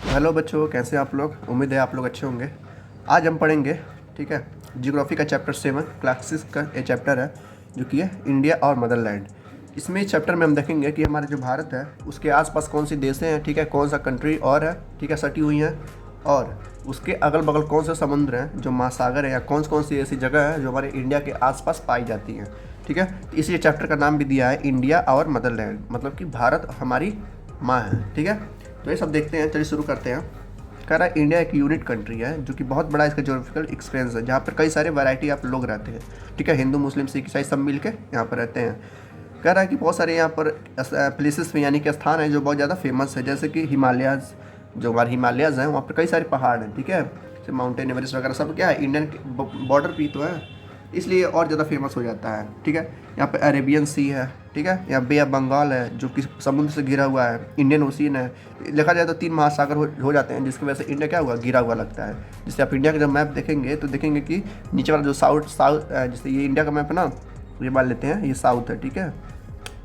Hello बच्चों, कैसे हैं आप लोग। उम्मीद है आप लोग अच्छे होंगे। आज हम पढ़ेंगे, ठीक है, जियोग्राफी का चैप्टर 7 क्लास 6 का ये चैप्टर है जो कि है इंडिया और मदरलैंड। इसमें इस चैप्टर में हम देखेंगे कि हमारे जो भारत है उसके आसपास कौन सी देशें हैं, ठीक है, कौन सा कंट्री और है, ठीक है, सटी हुई हैं, और उसके अगल बगल कौन से समुद्र हैं, जो महासागर है, या कौन सी ऐसी जगह है जो हमारे इंडिया के आसपास पाई जाती हैं। ठीक है, तो इसलिए चैप्टर का नाम भी दिया है इंडिया और मदरलैंड, मतलब कि भारत हमारी माँ है। ठीक है, तो ये सब देखते हैं, चलिए शुरू करते हैं। कह रहा है इंडिया एक यूनिट कंट्री है जो कि बहुत बड़ा इसका जोग्राफिकल एक्सपेंस है, जहाँ पर कई सारे वैरायटी आप लोग रहते हैं। ठीक है, हिंदू मुस्लिम सिख ईसाई सब मिल के यहाँ पर रहते हैं। कह रहा है कि बहुत सारे यहाँ पर प्लेसेस में, यानी कि स्थान है जो बहुत ज़्यादा फेमस है, जैसे कि हिमालयाज़, जो हमारे हिमालयाज़ हैं वहाँ पर कई सारे पहाड़ हैं। ठीक है, जैसे माउंटेन एवरेस्ट वगैरह सब क्या है, इंडियन बॉर्डर पे ही तो है, इसलिए और ज़्यादा फेमस हो जाता है। ठीक है, यहाँ पे अरेबियन सी है, ठीक है, यहाँ बे ऑफ बंगाल है जो कि समुद्र से घिरा हुआ है, इंडियन ओशियन है। देखा जाए तो 3 महासागर हो जाते हैं, जिसकी वजह से इंडिया क्या हुआ, घिरा हुआ लगता है। जिससे आप इंडिया का जब मैप देखेंगे तो देखेंगे कि नीचे वाला जो साउथ जैसे ये इंडिया का मैप है ना, ये मान लेते हैं ये साउथ है। ठीक है,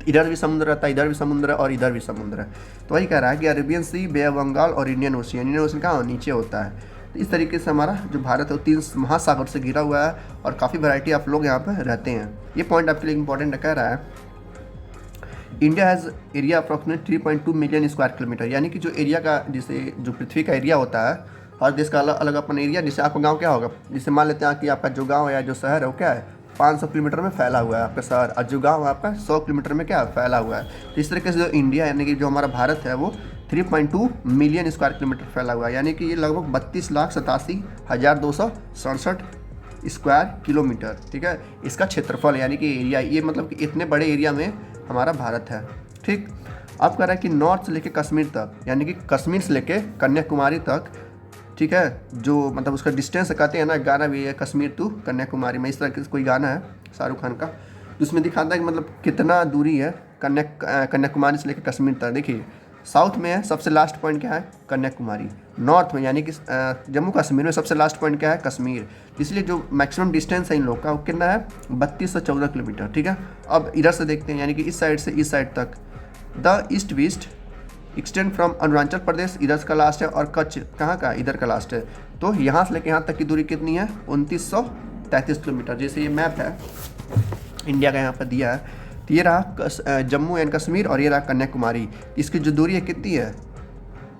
इधर भी समुद्र रहता है, इधर भी समुद्र है और इधर भी समुद्र है। तो वही कह रहा है कि Arabian Sea, Bay of Bengal और इंडियन ओशियन कहाँ नीचे होता है। तो इस तरीके से हमारा जो भारत है वो 3 महासागर से घिरा हुआ है और काफ़ी वैरायटी आप लोग यहाँ पर रहते हैं। ये पॉइंट आपके लिए इंपॉर्टेंट है। कह रहा है India has area approximate 3.2 million square kilometre, यानी कि जो एरिया का, जिसे जो पृथ्वी का एरिया होता है, हर देश का अलग अलग अपन एरिया। जैसे आपका गांव क्या होगा, जैसे मान लेते हैं कि आपका जो गांव है या जो शहर है वो क्या है, 500 किलोमीटर में फैला हुआ है आपका शहर, और जो गांव है आपका 100 किलोमीटर में क्या फैला हुआ है। तो इस तरीके से जो इंडिया यानी कि जो हमारा भारत है वो 3.2 मिलियन स्क्वायर किलोमीटर फैला हुआ है, यानी कि ये लगभग 32,87,267 स्क्वायर किलोमीटर। ठीक है, इसका क्षेत्रफल यानी कि एरिया, ये मतलब कि इतने बड़े एरिया में हमारा भारत है। ठीक, अब कह रहा है कि नॉर्थ से लेके कश्मीर तक, यानी कि कश्मीर से लेके कन्याकुमारी तक, ठीक है, जो मतलब उसका डिस्टेंस कहते हैं ना, गाना भी है कश्मीर टू कन्याकुमारी में, इस तरह का कोई गाना है शाहरुख खान का, जिसमें दिखाता है कि मतलब कितना दूरी है कन्याकुमारी से लेकर कश्मीर तक। देखिए, साउथ में है सबसे लास्ट पॉइंट क्या है, कन्याकुमारी। नॉर्थ में यानी कि जम्मू कश्मीर में सबसे लास्ट पॉइंट क्या है, कश्मीर। इसलिए जो मैक्सिमम डिस्टेंस है इन लोग का वो कितना है, 3214 किलोमीटर। ठीक है, अब इधर से देखते हैं, यानी कि इस साइड से इस साइड तक, the east west extend from Arunachal Pradesh इधर का लास्ट है, और कच्छ कहाँ का, इधर का लास्ट है। तो यहाँ से लेकर यहाँ तक की दूरी कितनी है, 2933 किलोमीटर। जैसे ये मैप है इंडिया का यहाँ पर दिया है, तो ये रहा जम्मू एंड कश्मीर और ये रहा कन्याकुमारी। इसकी जो दूरी है कितनी है,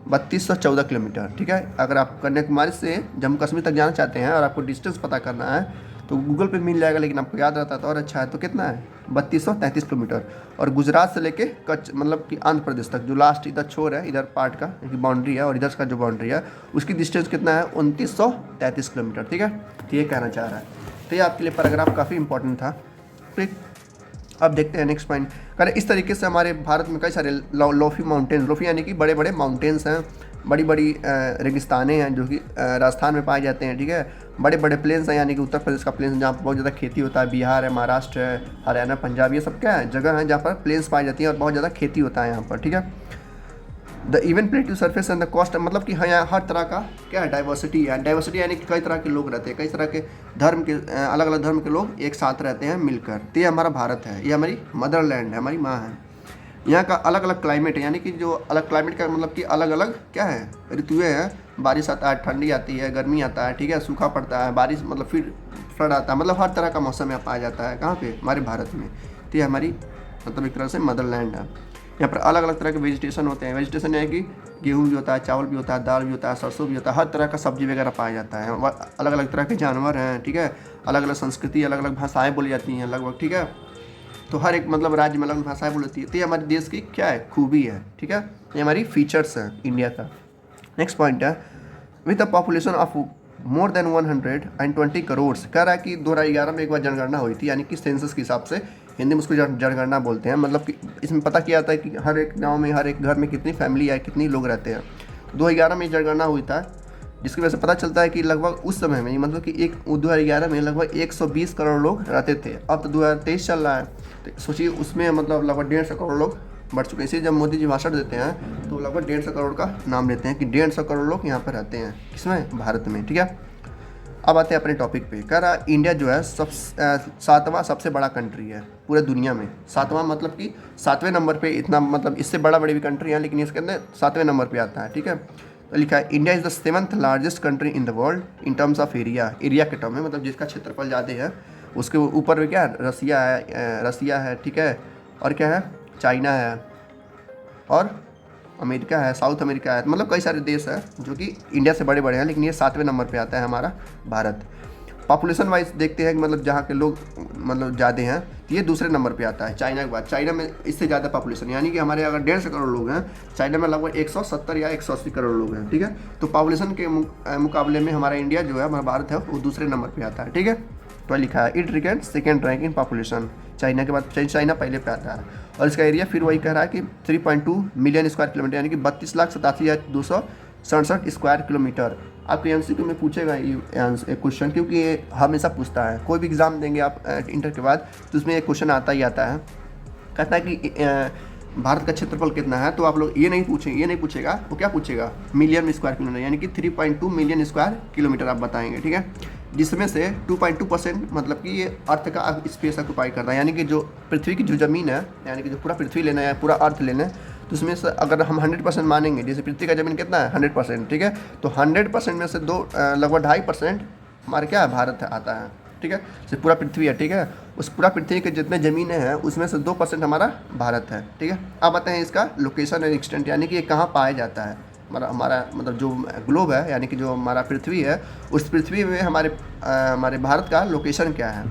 3214 किलोमीटर। ठीक है, अगर आप कन्याकुमारी से जम्मू कश्मीर तक जाना चाहते हैं और आपको डिस्टेंस पता करना है तो गूगल पे मिल जाएगा, लेकिन आपको याद रहता तो और अच्छा है। तो कितना है, 3233 किलोमीटर। और गुजरात से लेके कच्छ मतलब कि आंध्र प्रदेश तक, जो लास्ट इधर छोर है, इधर पार्ट का बाउंड्री है और इधर का जो बाउंड्री है, उसकी डिस्टेंस कितना है, 2933 किलोमीटर। ठीक है, तो ये कहना चाह रहा है। तो ये आपके लिए पैराग्राफ काफ़ी इंपॉर्टेंट था। ठीक, अब देखते हैं नेक्स्ट पॉइंट। करें इस तरीके से हमारे भारत में कई सारे लोफी माउंटेन्स, लोफी यानी कि बड़े बड़े माउंटेन्स हैं, बड़ी बड़ी रेगिस्तानें हैं जो कि राजस्थान में पाए जाते हैं। ठीक है, बड़े बड़े प्लेन्स हैं, यानी कि उत्तर प्रदेश का प्लेन्स जहाँ पर बहुत ज़्यादा खेती होता है, बिहार है, महाराष्ट्र है, हरियाणा, पंजाब, ये सब क्या है जगह है जहाँ पर प्लेन्स पाई जाती हैं और बहुत ज़्यादा खेती होता है यहाँ पर। ठीक है, the even प्लेटिव surface and the cost, मतलब कि हाँ यहाँ हर तरह का क्या है, डाइवर्सिटी है। डाइवर्सिटी यानी कि कई तरह के लोग रहते हैं, कई तरह के धर्म के, अलग अलग धर्म के लोग एक साथ रहते हैं मिलकर। तो ये हमारा भारत है, ये हमारी मदरलैंड है, हमारी माँ है। यहाँ का अलग अलग क्लाइमेट है, यानी कि जो अलग क्लाइमेट का मतलब कि अलग अलग क्या है, ऋतुएँ हैं। बारिश आता है, ठंडी आती है, गर्मी आता है, ठीक है, सूखा पड़ता है, बारिश मतलब फिर फ्लड आता है, मतलब हर तरह का मौसम यहाँ पाया जाता है। कहाँ पे, हमारे भारत में। तो ये हमारी मतलब एक तरह से मदरलैंड है। यहाँ पर अलग अलग तरह के वेजिटेशन होते हैं। वेजिटेशन है कि गेहूँ भी होता है, चावल भी होता है, दाल भी होता है, सरसों भी होता है, हर तरह का सब्जी वगैरह पाया जाता है। अलग अलग तरह के जानवर हैं, ठीक है, अलग अलग संस्कृति, अलग अलग भाषाएं बोली जाती हैं लगभग। ठीक है, तो हर एक मतलब राज्य में अलग अलग भाषाएं बोली जाती है। तो ये हमारे देश की क्या है, खूबी है। ठीक है, ये हमारी फीचर्स हैं इंडिया का। नेक्स्ट पॉइंट है, with a population of more than 120 crore. कह रहा है कि 2011 में एक बार जनगणना हुई थी, यानी कि सेंसस के हिसाब से, हिंदी में उसको जनगणना बोलते हैं। मतलब कि इसमें पता किया जाता है कि हर एक गांव में, हर एक घर में कितनी फैमिली है, कितनी लोग रहते हैं। 2011 में जनगणना हुई था, जिसकी वजह से पता चलता है कि लगभग उस समय में, मतलब कि 2011 में लगभग 120 करोड़ लोग रहते थे। अब तो 2023 चल रहा है, तो सोचिए उसमें मतलब लगभग 150 करोड़ लोग बढ़ चुके हैं। इसीलिए जब मोदी जी भाषण देते हैं तो लगभग 150 करोड़ का नाम लेते हैं कि 150 करोड़ लोग यहाँ पर रहते हैं, किसमें, भारत में। ठीक है, अब आते हैं अपने टॉपिक पे। कह रहा इंडिया जो है 7वां सबसे बड़ा कंट्री है पूरे दुनिया में। 7वां मतलब कि 7वें नंबर पे, इतना मतलब इससे बड़ी भी कंट्री है लेकिन इसके अंदर 7वें नंबर पे आता है। ठीक है, तो लिखा है India is the 7th largest country in the world in terms of area के टर्म में, मतलब जिसका क्षेत्रफल ज़्यादा है। उसके ऊपर में क्या रसिया है, ठीक है, और क्या है, चाइना है, और अमेरिका है, साउथ अमेरिका है, मतलब कई सारे देश हैं जो कि इंडिया से बड़े बड़े हैं, लेकिन ये 7वें नंबर पे आता है हमारा भारत। पॉपुलेशन वाइज देखते हैं कि मतलब जहाँ के लोग मतलब ज़्यादा हैं, तो ये दूसरे नंबर पे आता है चाइना के बाद। चाइना में इससे ज़्यादा पॉपुलेशन, यानी कि हमारे अगर 150 करोड़ लोग हैं, चाइना में लगभग 170 या 180 करोड़ लोग हैं, ठीक है। तो पॉपुलेशन के मुकाबले में हमारा इंडिया जो है, हमारा भारत है, वो दूसरे नंबर पर आता है, ठीक है। तो लिखा है it record 2nd rank in population, China के बाद चाइना पहले पे आता है। और इसका एरिया फिर वही कह रहा है कि 3.2 मिलियन स्क्वायर किलोमीटर, यानी कि 32,87,267 स्क्वायर किलोमीटर। आपके एमसीक्यू में पूछेगा ये क्वेश्चन, क्योंकि ये हमेशा पूछता है, कोई भी एग्ज़ाम देंगे आप इंटर के बाद तो उसमें ये क्वेश्चन आता ही आता है। कहता है कि भारत का क्षेत्रफल कितना है, तो आप लोग ये नहीं पूछेगा, वो क्या पूछेगा, मिलियन स्क्वायर किलोमीटर, यानी कि 3.2 मिलियन स्क्वायर किलोमीटर आप बताएंगे, ठीक है। जिसमें से 2.2% मतलब कि ये अर्थ का स्पेस ऑक्यूपाई करता है, यानी कि जो पृथ्वी की जो ज़मीन है, यानी कि जो पूरा पृथ्वी लेना है, पूरा अर्थ लेना है, तो उसमें से अगर हम 100% मानेंगे, जैसे पृथ्वी का ज़मीन कितना है 100%, ठीक है, तो 100% में से लगभग 2.5% हमारे क्या है, भारत आता है, ठीक है। जैसे पूरा पृथ्वी है, ठीक है, उस पूरा पृथ्वी के जितने ज़मीनें हैं उसमें से 2% हमारा भारत है, ठीक है। अब आते हैं इसका लोकेशन एंड एक्सटेंट, यानी कि ये कहाँ पाया जाता है। हमारा मतलब जो ग्लोब है, यानी कि जो हमारा पृथ्वी है, उस पृथ्वी में हमारे भारत का लोकेशन क्या है।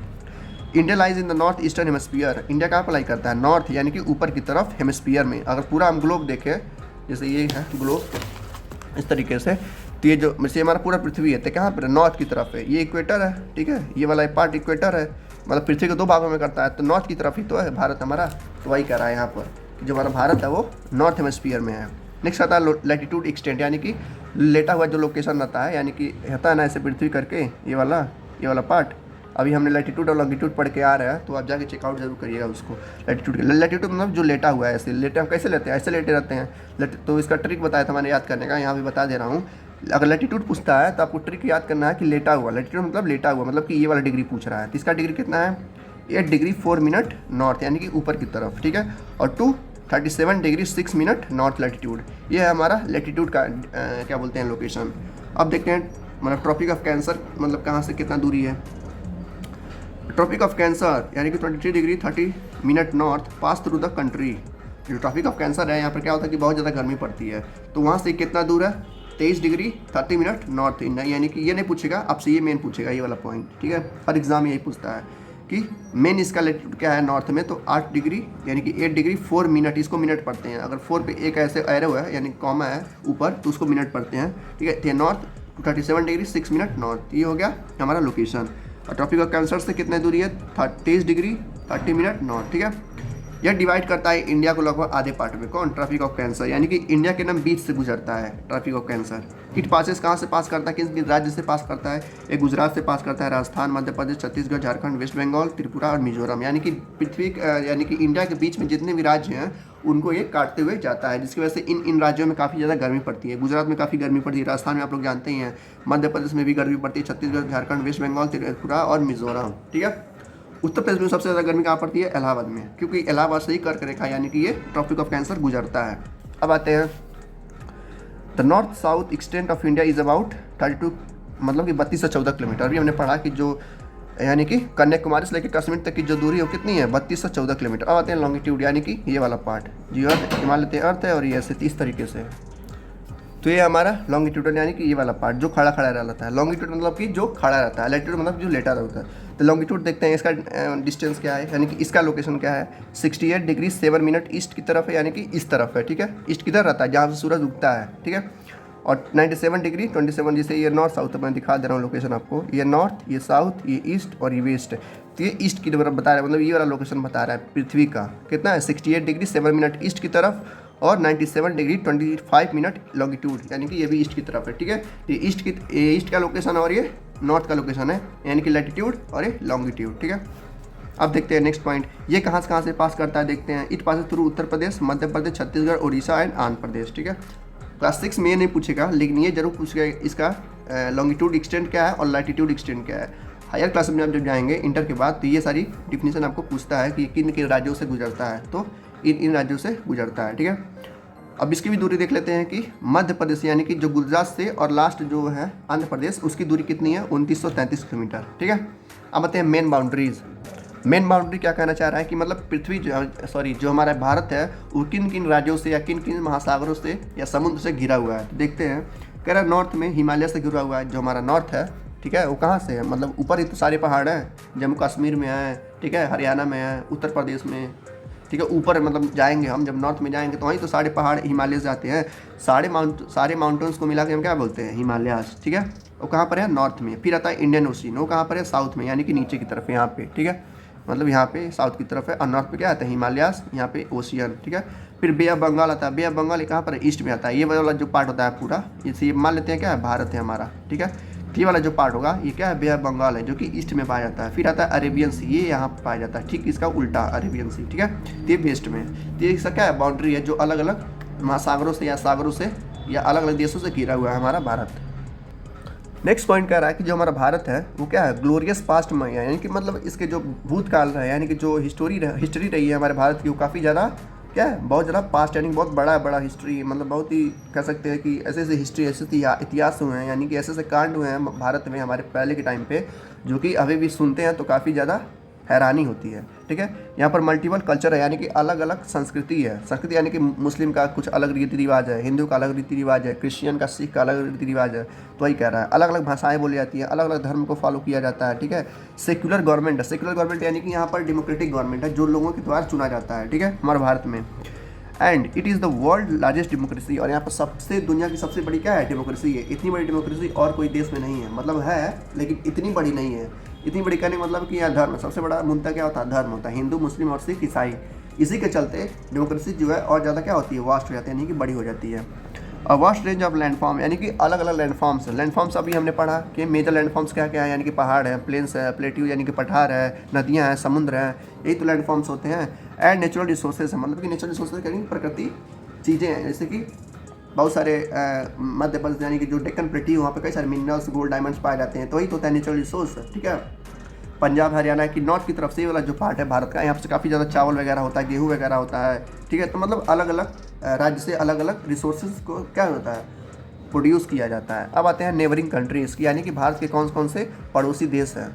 India lies in the north eastern hemisphere, India कहाँ अप्लाई करता है, नॉर्थ यानी कि ऊपर की तरफ हेमिस्फीयर में। अगर पूरा हम ग्लोब देखें, जैसे ये है ग्लोब इस तरीके से, तो ये जो जैसे हमारा पूरा पृथ्वी है, तो कहाँ पर नॉर्थ की तरफ है, ये इक्वेटर है, ठीक है, ये वाला पार्ट इक्वेटर है, मतलब पृथ्वी को 2 भागों में करता है, तो नॉर्थ की तरफ ही तो है भारत हमारा। तो वही कह रहा है यहाँ पर कि जो हमारा भारत है वो नॉर्थ हेमिस्फीयर में है। नेक्स्ट आता है लैटिट्यूड एक्सटेंट, यानी कि लेटा हुआ जो लोकेशन रहता है, यानी कि रहता है ना ऐसे पृथ्वी करके, ये वाला पार्ट। अभी हमने लैटिट्यूड और लॉन्गिट्यूड पढ़ के आ रहा है, तो आप जाके चेकआउट जरूर करिएगा उसको। लैटिट्यूड मतलब जो लेटा हुआ है, ऐसे लेटे हम कैसे लेते हैं, ऐसे लेटे रहते हैं। तो इसका ट्रिक बताया था मैंने याद करने का, यहाँ भी बता दे रहा हूँ। अगर लैटिट्यूड पूछता है तो आपको ट्रिक याद करना है कि लेटा हुआ, लैटिट्यूड मतलब लेटा हुआ, मतलब कि ये वाला डिग्री पूछ रहा है, तो इसका डिग्री कितना है 8 डिग्री 4 मिनट नॉर्थ, यानी कि ऊपर की तरफ, ठीक है। और 37 डिग्री 6 मिनट नॉर्थ लैटिट्यूड, ये है हमारा लैटिट्यूड का क्या बोलते हैं लोकेशन। अब देखते हैं मतलब ट्रॉपिक ऑफ कैंसर मतलब कहाँ से कितना दूरी है। ट्रॉपिक ऑफ कैंसर यानी कि 23 degree 30 minute north pass through the country. जो ट्रॉपिक ऑफ कैंसर है, यहाँ पर क्या होता है कि बहुत ज़्यादा गर्मी पड़ती है, तो वहाँ से कितना दूर है 23 डिग्री 30 मिनट नॉर्थ इंडिया, यानी कि ये नहीं पूछेगा आपसे, ये मेन पूछेगा, ये वाला पॉइंट, ठीक है। हर एग्जाम यही पूछता है कि मेन इसका लैटिट्यूड क्या है नॉर्थ में, तो 8 डिग्री यानी कि 8 डिग्री 4 मिनट, इसको मिनट पढ़ते हैं। अगर 4 पे एक ऐसे एरो है यानी कॉमा है ऊपर, तो उसको मिनट पढ़ते हैं, ठीक है। तो नॉर्थ 37 डिग्री 6 मिनट नॉर्थ, ये हो गया हमारा लोकेशन। और ट्रॉपिक ऑफ कैंसर से कितने दूरी है 23 डिग्री 30 मिनट नॉर्थ, ठीक है। यह डिवाइड करता है इंडिया को लगभग आधे पार्ट में, कौन, ट्रॉपिक ऑफ कैंसर, यानी कि इंडिया के नाम बीच से गुजरता है Tropic of Cancer. It passes कहाँ से पास करता है, किस राज्य से पास करता है, एक गुजरात से पास करता है, राजस्थान, मध्य प्रदेश, छत्तीसगढ़, झारखंड, वेस्ट बंगाल, त्रिपुरा और मिजोरम, यानी कि पृथ्वी यानी कि इंडिया के बीच में जितने भी राज्य हैं उनको ये काटते हुए जाता है, जिसकी वजह से इन राज्यों में काफ़ी ज़्यादा गर्मी पड़ती है। गुजरात में काफ़ी गर्मी पड़ती है, राजस्थान में आप लोग जानते ही हैं, मध्य प्रदेश में भी गर्मी पड़ती है, छत्तीसगढ़, झारखंड, वेस्ट बंगाल, त्रिपुरा और मिजोरम, ठीक है। उत्तर प्रदेश में सबसे ज़्यादा गर्मी कहाँ पड़ती है, इलाहाबाद में, क्योंकि इलाहाबाद से ही कर्क रेखा यानी कि ये ट्रॉपिक ऑफ कैंसर गुजरता है। अब आते हैं the north south extent of India is about 32 मतलब कि 32 से 14 किलोमीटर। अभी हमने पढ़ा कि जो यानी कि कन्याकुमारी से लेकर कश्मीर तक की जो दूरी है वो कितनी है 32 से 14 किलोमीटर। अब आते हैं लॉन्गिट्यूड यानी कि ये वाला पार्ट जी, अर्थ हिमालय अर्थ है और ये ऐसे 30 तरीके से, तो ये हमारा लॉन्गिट्यूडल यानी कि ये वाला पार्ट जो खड़ा रहता है। लॉन्गिट्यूड मतलब कि जो खड़ा रहता है, लैटिट्यूड मतलब जो लेटा रहता है। तो लॉन्गिट्यूड देखते हैं इसका डिस्टेंस क्या है, यानी कि इसका लोकेशन क्या है 68 डिग्री 7 मिनट ईस्ट की तरफ है, यानी कि इस तरफ है, ठीक है। ईस्ट किधर रहता है, जहाँ से सूरज उगता है, ठीक है। और 97 डिग्री 27, जिसे ये नॉर्थ साउथ मैं दिखा दे रहा हूँ लोकेशन आपको, ये नॉर्थ, ये साउथ, ये ईस्ट और ये वेस्ट। तो ये ईस्ट की तरफ बता रहा है, मतलब ये वाला लोकेशन बता रहा है पृथ्वी का कितना है 68 डिग्री 7 मिनट ईस्ट की तरफ और 97 डिग्री 25 मिनट लॉन्गिट्यूड, यानी कि ये भी ईस्ट की तरफ है, ठीक है। ये ईस्ट का लोकेशन और ये नॉर्थ का लोकेशन है, यानी कि लैटिट्यूड और ये लॉन्गिट्यूड, ठीक है। अब देखते हैं नेक्स्ट पॉइंट, ये कहाँ से पास करता है देखते हैं। It pass through Uttar Pradesh, Madhya Pradesh, Chhattisgarh, Orissa and Andhra Pradesh, ठीक है। क्लास 6 में ये नहीं पूछेगा, लेकिन ये जरूर पूछेगा इसका लॉन्गिट्यूड एक्सटेंड क्या है और लैटिट्यूड एक्सटेंड क्या है। हायर क्लास में आप जब जाएंगे इंटर के बाद, तो ये सारी डिफिनीशन आपको पूछता है कि किन किन राज्यों से गुजरता है, तो इन राज्यों से गुजरता है, ठीक है। अब इसकी भी दूरी देख लेते हैं कि मध्य प्रदेश यानी कि जो गुजरात से और लास्ट जो है आंध्र प्रदेश, उसकी दूरी कितनी है, 2933 किलोमीटर। ठीक है, अब आते हैं मेन बाउंड्रीज। मेन बाउंड्री क्या कहना चाह रहा है कि मतलब पृथ्वी जो हमारा भारत है वो किन किन राज्यों से या किन किन महासागरों से या समुद्र से घिरा हुआ है। तो देखते हैं, कह रहा है नॉर्थ में हिमालय से घिरा हुआ है, जो हमारा नॉर्थ है। ठीक है, वो कहाँ से है, मतलब ऊपर ही तो सारे पहाड़ हैं, जम्मू कश्मीर में है, ठीक है, हरियाणा में है, उत्तर प्रदेश में, ठीक है, ऊपर मतलब जाएंगे हम, जब नॉर्थ में जाएंगे तो वहीं तो सारे पहाड़ हिमालय से आते हैं। सारे माउंटेन्स को मिला के हम क्या बोलते हैं, हिमालयास। ठीक है, वो कहाँ पर है, नॉर्थ में। फिर आता है इंडियन ओशन, वो कहाँ पर है, साउथ में, यानी कि नीचे की तरफ, यहाँ पे। ठीक है, मतलब यहाँ पे साउथ की तरफ है, और नॉर्थ पे क्या आता है, हिमालयास, यहाँ पे ओशियन। ठीक है, फिर बे ऑफ बंगाल आता है। बे ऑफ बंगाल ये कहाँ पर है, ईस्ट में आता है। ये वाला जो पार्ट होता है पूरा, इसे मान लेते हैं क्या है, भारत है हमारा। ठीक है, ये वाला जो पार्ट होगा ये क्या है, बे ऑफ बंगाल है, जो कि ईस्ट में पाया जाता है। फिर आता है अरेबियन सी, ये यहाँ पर पाया जाता है, ठीक इसका उल्टा अरेबियन सी। ठीक है, ये वेस्ट में है। तो इसका क्या है, बाउंड्री है जो अलग अलग महासागरों से या सागरों से या अलग अलग देशों से घिरा हुआ है हमारा भारत। नेक्स्ट पॉइंट कह रहा है कि जो हमारा भारत है वो क्या है, ग्लोरियस पास्ट में है, यानी कि मतलब इसके जो भूतकाल है, यानी कि जो हिस्ट्री रही है हमारे भारत की, वो काफ़ी ज़्यादा क्या है, बहुत ज़्यादा पास्ट, यानी बहुत बड़ा हिस्ट्री, मतलब बहुत ही कह सकते हैं कि ऐसे ऐसे हिस्ट्री, ऐसे इतिहास हुए हैं, यानी कि ऐसे ऐसे कांड हुए हैं भारत में हमारे पहले के टाइम पे, जो कि अभी भी सुनते हैं तो काफ़ी ज़्यादा हैरानी होती है। ठीक है, यहाँ पर मल्टीपल कल्चर है, यानी कि अलग अलग संस्कृति है। संस्कृति यानी कि मुस्लिम का कुछ अलग रीति रिवाज है, हिंदू का अलग रीति रिवाज है, क्रिश्चियन का, सिख का अलग रीति रिवाज है। तो वही कह रहा है, अलग अलग भाषाएं बोली जाती हैं, अलग अलग धर्म को फॉलो किया जाता है। ठीक है, सेक्युलर गवर्नमेंट है। सेक्युलर गवर्नमेंट यानी कि यहाँ पर डेमोक्रेटिक गवर्नमेंट है, जो लोगों के द्वारा चुना जाता है। ठीक है, हमारे भारत में। And it is the world largest democracy, और यहाँ पर सबसे दुनिया की सबसे बड़ी क्या है, डेमोक्रेसी है। इतनी बड़ी डेमोक्रेसी और कोई देश में नहीं है, मतलब है लेकिन इतनी बड़ी नहीं है। इतनी बड़ी कहने का मतलब कि यहाँ धर्म सबसे बड़ा मुद्दा क्या होता है, धर्म होता है, हिंदू, मुस्लिम और सिख, ईसाई। इसी के चलते डेमोक्रेसी जो है और ज़्यादा क्या होती है, वास्ट हो जाती है, यानी कि बड़ी हो जाती है। और वास्ट रेंज ऑफ लैंडफॉर्म, यानी कि अलग अलग लैंडफॉर्म्स। लैंडफॉर्म्स अभी हमने पढ़ा कि मेजर लैंडफॉर्म्स क्या क्या है, यानी कि पहाड़ है, प्लेन्स है, प्लेट्यू यानी कि पठार है, नदियाँ हैं, समुद्र हैं, यही तो लैंडफॉर्म्स होते हैं। एंड नेचुरल रिसोर्सेज है, मतलब कि नेचुरल रिसोर्सेज कहेंगे प्रकृति चीज़ें हैं, जैसे कि बहुत सारे मध्य प्रदेश यानी कि जो डेक्कन प्लेट्यू, वहाँ पे कई सारे मिनरल्स, गोल्ड, डायमंड्स पाए जाते हैं, तो वही तो होता है नेचुरल रिसोर्स। ठीक है, पंजाब हरियाणा की नॉर्थ की तरफ से ये वाला जो पार्ट है भारत का, यहाँ से काफ़ी ज़्यादा चावल वगैरह होता है, गेहूँ वगैरह होता है। ठीक है, तो मतलब अलग अलग राज्य से अलग अलग रिसोर्सेज को क्या होता है, प्रोड्यूस किया जाता है। अब आते हैं नेबरिंग कंट्रीज़ की, यानी कि भारत के कौन कौन से पड़ोसी देश हैं।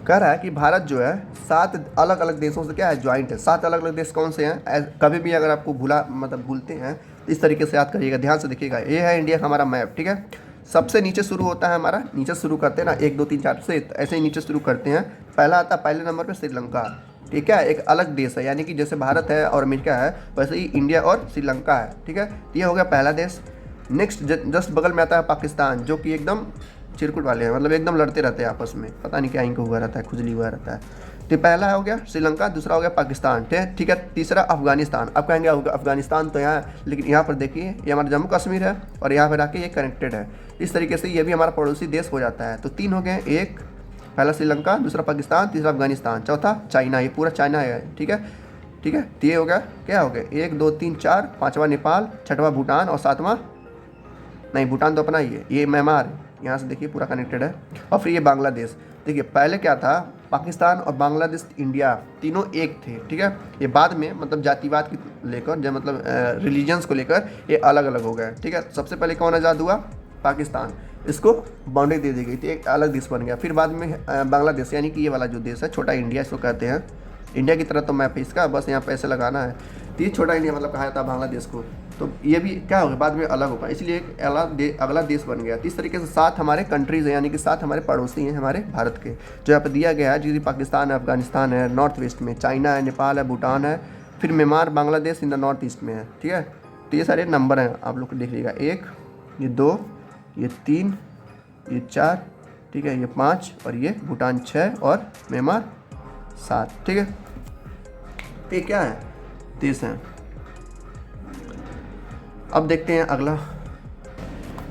कह रहा है कि भारत जो है 7 अलग अलग देशों से क्या है, ज्वाइंट है। 7 अलग अलग देश कौन से हैं, कभी भी अगर आपको भूलते हैं तो इस तरीके से याद करिएगा, ध्यान से देखिएगा। ये है इंडिया का हमारा मैप। ठीक है, सबसे नीचे शुरू होता है हमारा, नीचे शुरू करते हैं ना, 1 2 3 4 से ऐसे ही नीचे शुरू करते हैं। पहला आता है पहले नंबर पर श्रीलंका। ठीक है, एक अलग देश है, यानी कि जैसे भारत है और अमेरिका है वैसे ही इंडिया और श्रीलंका है। ठीक है, ये हो गया पहला देश। नेक्स्ट जस्ट बगल में आता है पाकिस्तान, जो कि एकदम चिरकुट वाले हैं, मतलब एकदम लड़ते रहते हैं आपस में, पता नहीं क्या इनको हुआ रहता है, खुजली हुआ रहता है। तो पहला हो गया श्रीलंका, दूसरा हो गया पाकिस्तान। ठीक है, तीसरा अफगानिस्तान। अब कहेंगे अफगानिस्तान तो यहाँ, लेकिन यहाँ पर देखिए ये हमारा जम्मू कश्मीर है और यहाँ पर आके ये कनेक्टेड है। इस तरीके से ये भी हमारा पड़ोसी देश हो जाता है। तो 3 हो गए, एक पहला श्रीलंका, दूसरा पाकिस्तान, तीसरा अफगानिस्तान, चौथा चाइना। ये पूरा चाइना है। ठीक है, ठीक है, तो ये हो गया, क्या हो गया, 1 2 3 4, 5वां नेपाल, 6वां भूटान और 7वां नहीं, भूटान तो अपना ही है, ये म्यांमार है, यहाँ से देखिए पूरा कनेक्टेड है। और फिर ये बांग्लादेश। देखिए पहले क्या था, पाकिस्तान और बांग्लादेश, इंडिया, तीनों एक थे। ठीक है, ये बाद में मतलब जातिवाद को लेकर, जो मतलब रिलीजन्स को लेकर ये अलग अलग हो गए। ठीक है, सबसे पहले कौन आज़ाद हुआ, पाकिस्तान, इसको बाउंड्री दे दी गई थी, एक अलग देश बन गया। फिर बाद में बांग्लादेश, यानी कि ये वाला जो देश है, छोटा इंडिया इसको कहते हैं, इंडिया की तरह तो मैप है इसका, बस यहाँ पैसे लगाना है। तो ये छोटा इंडिया मतलब कहा जाता है बांग्लादेश को। तो ये भी क्या होगा, बाद में अलग होगा, इसलिए एक अगला देश बन गया। तो इस तरीके से 7 हमारे कंट्रीज़ हैं, यानी कि 7 हमारे पड़ोसी हैं हमारे भारत के, जो यहाँ पर दिया गया है। जैसे पाकिस्तान है, अफगानिस्तान है नॉर्थ वेस्ट में, चाइना है, नेपाल है, भूटान है, फिर Myanmar, Bangladesh in the north east में है। ठीक है, तो ये सारे नंबर हैं, आप लोग देख लीजिएगा, 1, ये 2, ये 3, ये 4, ठीक है, ये 5 और ये भूटान 6 और म्यांमार 7। ठीक है, तो ये क्या है, देश हैं। अब देखते हैं अगला।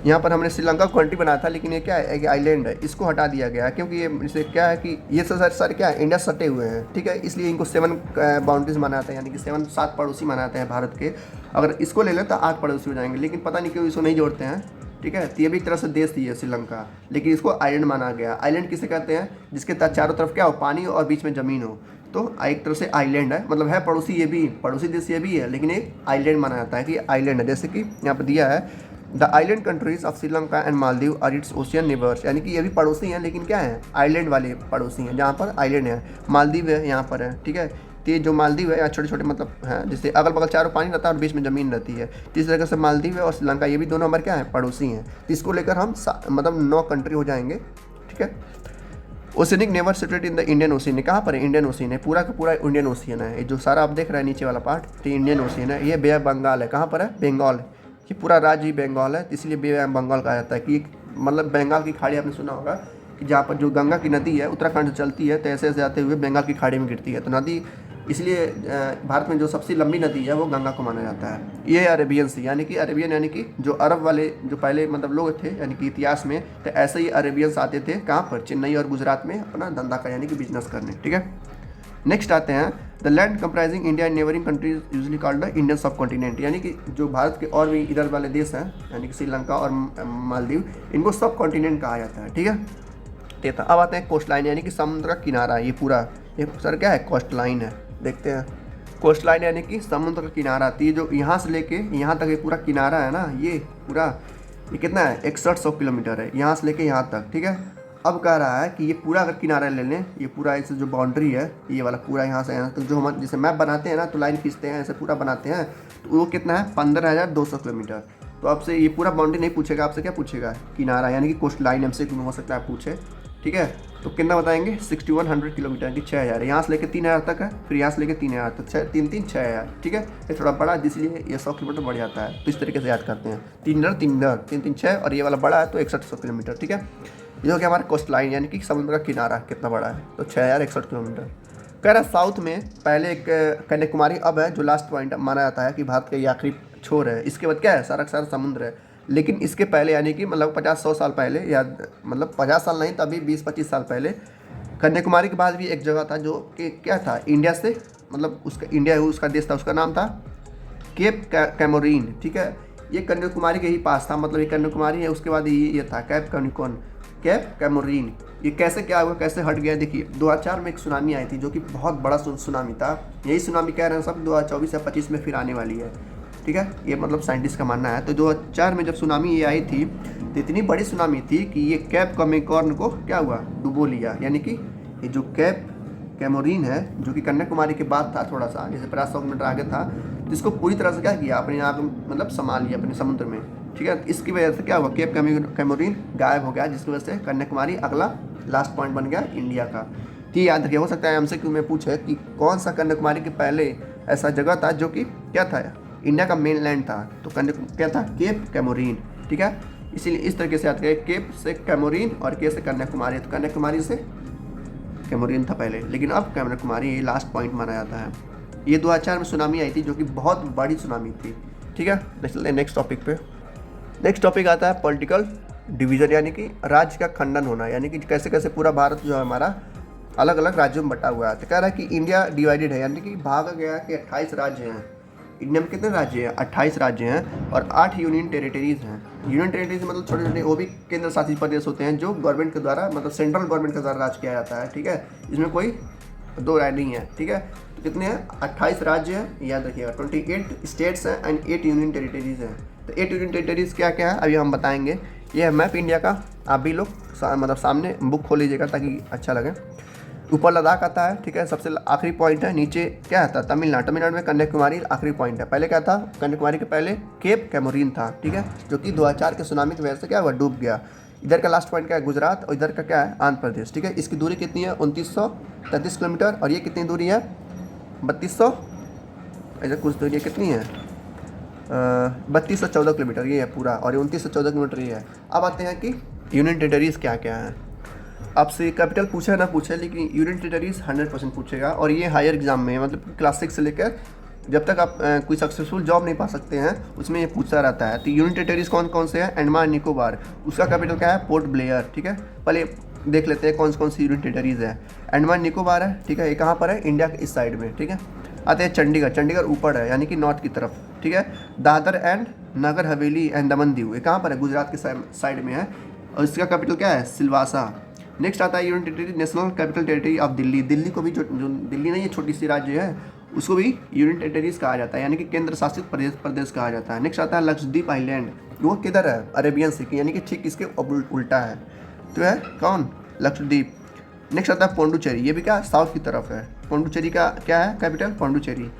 यहाँ पर हमने श्रीलंका को कंट्री बनाया था, लेकिन ये क्या है, एक आइलैंड है, इसको हटा दिया गया है, क्योंकि ये इसे क्या है कि ये सारे क्या है, इंडिया सटे हुए हैं। ठीक है, इसलिए इनको 7 बाउंड्रीज मनाते हैं, यानी कि 7 पड़ोसी मनाते हैं भारत के। अगर इसको ले लें तो 8 पड़ोसी हो जाएंगे, लेकिन पता नहीं क्यों इसको नहीं जोड़ते हैं। ठीक है, तो ये भी एक तरह से देश थी है श्रीलंका, लेकिन इसको आइलैंड माना गया। आइलैंड किसे कहते हैं, जिसके चारों तरफ क्या हो, पानी और बीच में ज़मीन हो। तो एक तरह से आइलैंड है, मतलब है पड़ोसी, ये भी पड़ोसी देश ये भी है, लेकिन एक आइलैंड माना जाता है कि आइलैंड है। जैसे कि यहाँ पर दिया है the island countries of Sri Lanka and Maldives are its ocean neighbours, यानी कि ये भी पड़ोसी हैं, लेकिन क्या है, आइलैंड वाले पड़ोसी हैं, जहाँ पर आइलैंड है। मालदीव है यहाँ पर है, ठीक है। तो ये जो मालदीव है यहाँ छोटे छोटे मतलब हैं, जिससे अगल बगल चारों पानी रहता है और बीच में ज़मीन रहती है। तो इस तरह से मालदीव है और श्रीलंका, ये भी दोनों हमारे क्या है, पड़ोसी हैं। तो इसको लेकर हम मतलब 9 कंट्री हो जाएंगे, ठीक है। Oceanic never situated in the Indian ocean है, कहाँ पर है, इंडियन ओशियन है, पूरा का पूरा इंडियन ओशियन है। ये जो सारा आप देख रहे हैं नीचे वाला पार्ट, तो इंडियन ओशियन है। ये बे ऑफ बंगाल है, कहाँ पर है, बंगाल, ये पूरा राज्य ही बंगाल है, इसलिए बे ऑफ बंगाल कहा जाता है। कि मतलब बंगाल की खाड़ी आपने सुना होगा कि जहाँ पर जो गंगा की नदी है उत्तराखंड से चलती है, तो ऐसे ऐसे आते हुए बंगाल की खाड़ी में गिरती है। तो नदी इसलिए भारत में जो सबसे लंबी नदी है वो गंगा को माना जाता है। ये अरेबियन सी, यानी कि अरेबियन यानी कि जो अरब वाले जो पहले मतलब लोग थे, यानी कि इतिहास में, तो ऐसे ही अरेबियंस आते थे कहाँ पर, चेन्नई और गुजरात में अपना धंधा का यानी कि बिजनेस करने, ठीक है। नेक्स्ट आते हैं the land comprising India and neighbouring countries usually called the Indian सब कॉन्टिनेंट, यानी कि जो भारत के और भी इधर वाले देश हैं, यानी कि श्रीलंका और मालदीव, इनको सब कॉन्टिनेंट कहा जाता है, ठीक है। ठीक है, अब आते हैं कोस्ट लाइन, यानी कि समुद्र का किनारा। ये पूरा ये सर क्या है, कोस्ट लाइन है। देखते हैं, कोस्ट लाइन यानी कि समुद्र का किनारा आती है, जो यहाँ से लेके यहाँ तक ये पूरा किनारा है ना, ये पूरा, ये कितना है, 6100 किलोमीटर है यहाँ से लेके यहाँ तक, ठीक है। अब कह रहा है कि ये पूरा अगर किनारा ले लें, ये पूरा ऐसे जो बाउंड्री है, ये वाला पूरा यहाँ से यहाँ तक, जो हम जैसे मैप बनाते हैं ना, तो लाइन खींचते हैं ऐसे पूरा बनाते हैं, तो वो कितना है, 15,200 किलोमीटर। तो आपसे ये पूरा बाउंड्री नहीं पूछेगा, आपसे क्या पूछेगा, किनारा, यानी कि कोस्ट लाइन हमसे हो सकता है पूछे, ठीक है। तो कितना बताएंगे, 6100 किलोमीटर की 6000 है, यहाँ से लेकर 3000 तक है, फिर यहाँ से लेकर 3000 तक, 6000, ठीक है। ये थोड़ा बड़ा है, इसलिए ये 100 किलोमीटर बढ़ जाता है, तो इस तरीके से याद करते हैं, 3 6 और ये वाला बड़ा है तो 6100 किलोमीटर, ठीक है। ये हो गया हमारा कोस्ट लाइन, यानी कि समुद्र का किनारा कितना बड़ा है, तो 6061 किलोमीटर। कह रहा साउथ में पहले एक कन्याकुमारी अब है, जो लास्ट पॉइंट माना जाता है कि भारत का ये आखिरी छोर है। इसके बाद क्या है, सारा सारा समुद्र है। लेकिन इसके पहले यानी कि मतलब 50-100 साल पहले, या मतलब 50 साल नहीं, तभी 20-25 साल पहले कन्याकुमारी के बाद भी एक जगह था जो कि क्या था, इंडिया से मतलब उसका इंडिया उसका देश था, उसका नाम था केप कैमोरीन, ठीक है। ये कन्याकुमारी के ही पास था, मतलब ये कन्याकुमारी है, उसके बाद ये था कैप कैमोरीन। ये कैसे क्या हुआ, कैसे हट गया, देखिए 2004 में एक सुनामी आई थी, जो कि बहुत बड़ा सुनामी था। यही सुनामी कह रहे हैं सब 2024 या 25 में फिर आने वाली है, ठीक है। ये मतलब साइंटिस्ट का मानना है। तो 2004 में जब सुनामी ये आई थी, तो इतनी बड़ी सुनामी थी कि ये कैप कैमोरीन को क्या हुआ, डुबो लिया। यानी कि ये जो कैप कैमोरीन है, जो कि कन्याकुमारी के बाद था, थोड़ा सा जैसे 50-100 किलोमीटर आगे था, तो इसको पूरी तरह से क्या किया, अपने आप मतलब संभाल लिया अपने समुद्र में, ठीक है। इसकी वजह से क्या हुआ, केप कैमोरीन गायब हो गया, जिसकी वजह से कन्याकुमारी अगला लास्ट पॉइंट बन गया इंडिया का। तो याद रखिए, हो सकता है हमसे क्यों में पूछे कि कौन सा कन्याकुमारी के पहले ऐसा जगह था जो कि क्या था, इंडिया का मेन लैंड था, तो क्या था, केप कैमोरीन, ठीक है। इसीलिए इस तरीके से याद करें, केप से कैमोरीन और के से कन्याकुमारी, तो कन्याकुमारी से कैमोरीन था पहले, लेकिन अब कन्याकुमारी लास्ट पॉइंट माना जाता है। ये 2004 में सुनामी आई थी, जो कि बहुत बड़ी सुनामी थी, ठीक है। नेक्स्ट टॉपिक पे, नेक्स्ट टॉपिक आता है पॉलिटिकल डिवीज़न, यानी कि राज्य का खंडन होना, यानी कि कैसे कैसे पूरा भारत जो है हमारा अलग अलग राज्यों में बटा हुआ है। तो कह रहा है कि इंडिया डिवाइडेड है, यानी कि भागा गया कि 28 राज्य हैं। इंडिया में कितने राज्य हैं, 28 राज्य हैं और 8 यूनियन टेरिटरीज़ हैं। यूनियन टेरिटरीज मतलब छोटे छोटे, वो भी केंद्र शासित प्रदेश होते हैं, जो गवर्नमेंट के द्वारा मतलब सेंट्रल गवर्नमेंट के द्वारा राज किया जाता है, ठीक है। इसमें कोई दो राय नहीं है, ठीक है। तो कितने हैं, 28 राज्य हैं, याद रखिएगा, 28 स्टेट्स हैं एंड 8 यूनियन टेरिटरीज़ हैं। तो 8 यूनियन टेरिटरीज़ क्या क्या है अभी हम बताएंगे। ये है मैप इंडिया का, आप भी लोग मतलब सामने बुक खोल लीजिएगा ताकि अच्छा लगे। ऊपर लद्दाख आता है, ठीक है, सबसे आखिरी पॉइंट है। नीचे क्या आता है, तमिलनाडु में कन्याकुमारी आखिरी पॉइंट है। पहले क्या था, कन्याकुमारी के पहले केप कैमोरीन था, ठीक है, जो कि 2004 के सुनामी की वजह से क्या हुआ, डूब गया। इधर का लास्ट पॉइंट क्या है, गुजरात, और इधर का क्या है, आंध्र प्रदेश, ठीक है। इसकी दूरी कितनी है, 2933 किलोमीटर, और ये कितनी दूरी है, 3200, ऐसा कुछ दूरी कितनी है, 3214 किलोमीटर ये है पूरा, और ये 2914 किलोमीटर ये है। अब आते हैं कि यूनियन टेरिटरीज क्या क्या है। आपसे कैपिटल पूछे ना पूछे, लेकिन यूनियन टेरिटरीज 100% पूछेगा, और ये हायर एग्जाम में मतलब क्लास 6 से लेकर जब तक आप कोई सक्सेसफुल जॉब नहीं पा सकते हैं, उसमें ये पूछता रहता है। तो यूनियन टेरिटरीज कौन कौन से हैं, अंडमान निकोबार, उसका कैपिटल क्या है, पोर्ट ब्लेयर, ठीक है। पहले देख लेते हैं कौन सी यूनियन टेरिटरीज है। अंडमान निकोबार है, ठीक है, ये कहाँ पर है, इंडिया के इस साइड में, ठीक है। आते हैं चंडीगढ़ ऊपर है, यानी कि नॉर्थ की तरफ, ठीक है। दादर एंड नगर हवेली एंड दमन दीव, ये कहाँ पर है, गुजरात के साइड में है, और इसका कैपिटल क्या है, सिलवासा। नेक्स्ट आता है union territory, national capital territory of Delhi. Delhi को भी जो दिल्ली नहीं है, छोटी सी राज्य है, उसको भी यूनियन टेरिटरीज कहा जाता है, यानी कि केंद्र शासित प्रदेश कहा जाता है। नेक्स्ट आता है लक्षद्वीप आइलैंड, वो किधर है, अरेबियन सी, यानी कि ठीक इसके उल्टा है, तो है कौन, लक्षद्वीप। नेक्स्ट आता है पौंडुचेरी, ये भी क्या साउथ की तरफ है। पौंडुचेरी का क्या है कैपिटल, पौंडुचेरी।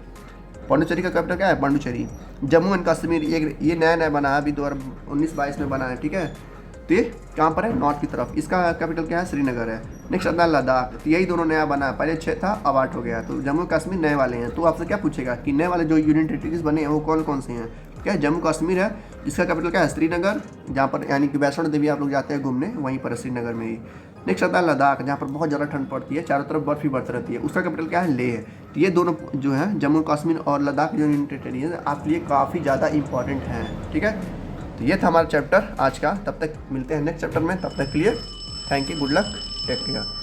पौंडुचेरी का कैपिटल क्या है, पौंडुचेरी। जम्मू एंड कश्मीर, ये नया बना है, अभी 2019-22 में बना है, ठीक है। तो ये कहाँ पर है, नॉर्थ की तरफ, इसका कैपिटल क्या है, श्रीनगर है। नेक्स्ट आता है लद्दाख, तो यही दोनों नया बना है, पहले 6 था अब 8 हो गया, तो जम्मू कश्मीर नए वाले हैं। तो आपसे क्या पूछेगा कि नए वाले जो यूनियन टेरिटरीज बने हैं वो कौन कौन से हैं, क्या है, जम्मू कश्मीर है, इसका कैपिटल क्या है, श्रीनगर, जहाँ पर यानी कि वैष्णो देवी आप लोग जाते हैं घूमने, वहीं पर है श्रीनगर में ही। नेक्स्ट आता है लद्दाख, जहाँ पर बहुत ज़्यादा ठंड पड़ती है, चारों तरफ बर्फ ही बर्फ रहती है, उसका कैपिटल क्या है, लेह है। तो ये दोनों जो है जम्मू कश्मीर और लद्दाख जो यूनियन टेरिटरी है आपके लिए काफ़ी ज़्यादा इंपॉर्टेंट हैं, ठीक है। तो ये था हमारा चैप्टर आज का, तब तक मिलते हैं नेक्स्ट चैप्टर में, तब तक के लिए thank you, good luck, take care.